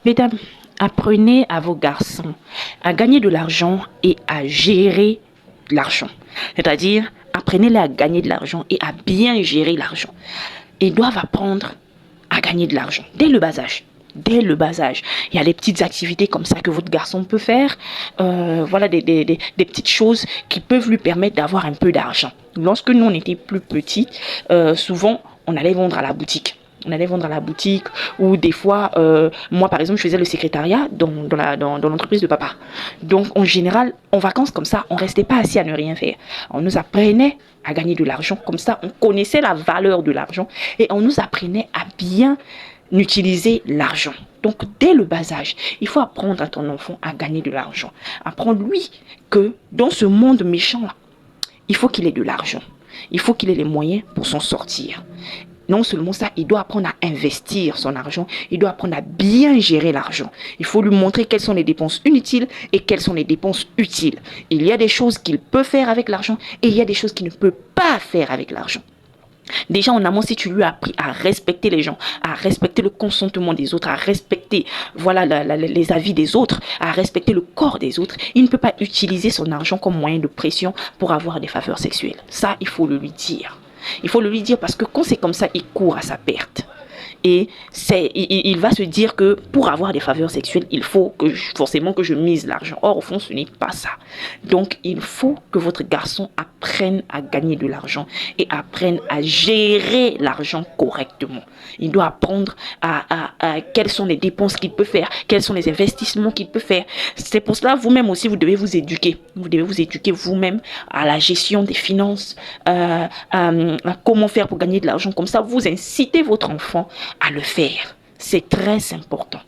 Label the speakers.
Speaker 1: Mesdames, apprenez à vos garçons à gagner de l'argent et à gérer l'argent. C'est-à-dire, apprenez-les à gagner de l'argent et à bien gérer l'argent. Ils doivent apprendre à gagner de l'argent dès le bas âge. Dès le bas âge. Il y a des petites activités comme ça que votre garçon peut faire. Voilà des petites choses qui peuvent lui permettre d'avoir un peu d'argent. Lorsque nous, on était plus petits, souvent, on allait vendre à la boutique. On allait vendre à la boutique ou des fois, moi par exemple, je faisais le secrétariat dans l'entreprise de papa. Donc en général, en vacances comme ça, on restait pas assis à ne rien faire. On nous apprenait à gagner de l'argent. Comme ça, on connaissait la valeur de l'argent et on nous apprenait à bien utiliser l'argent. Donc, dès le bas âge, il faut apprendre à ton enfant à gagner de l'argent. Apprendre-lui que dans ce monde méchant-là, il faut qu'il ait de l'argent. Il faut qu'il ait les moyens pour s'en sortir. Non seulement ça, il doit apprendre à investir son argent, il doit apprendre à bien gérer l'argent. Il faut lui montrer quelles sont les dépenses inutiles et quelles sont les dépenses utiles. Il y a des choses qu'il peut faire avec l'argent et il y a des choses qu'il ne peut pas faire avec l'argent. Déjà en amont, si tu lui as appris à respecter les gens, à respecter le consentement des autres, à respecter les avis des autres, à respecter le corps des autres, il ne peut pas utiliser son argent comme moyen de pression pour avoir des faveurs sexuelles. Ça, il faut le lui dire. Il faut le lui dire parce que quand c'est comme ça, il court à sa perte. Et il va se dire que pour avoir des faveurs sexuelles, il faut forcément que je mise l'argent. Or, au fond, ce n'est pas ça. Donc, il faut que votre garçon apprenne à gagner de l'argent et apprenne à gérer l'argent correctement. Il doit apprendre à quelles sont les dépenses qu'il peut faire, quels sont les investissements qu'il peut faire. C'est pour cela, vous-même aussi, vous devez vous éduquer. Vous devez vous éduquer vous-même à la gestion des finances, à comment faire pour gagner de l'argent. Comme ça, vous incitez votre enfant à le faire. C'est très important.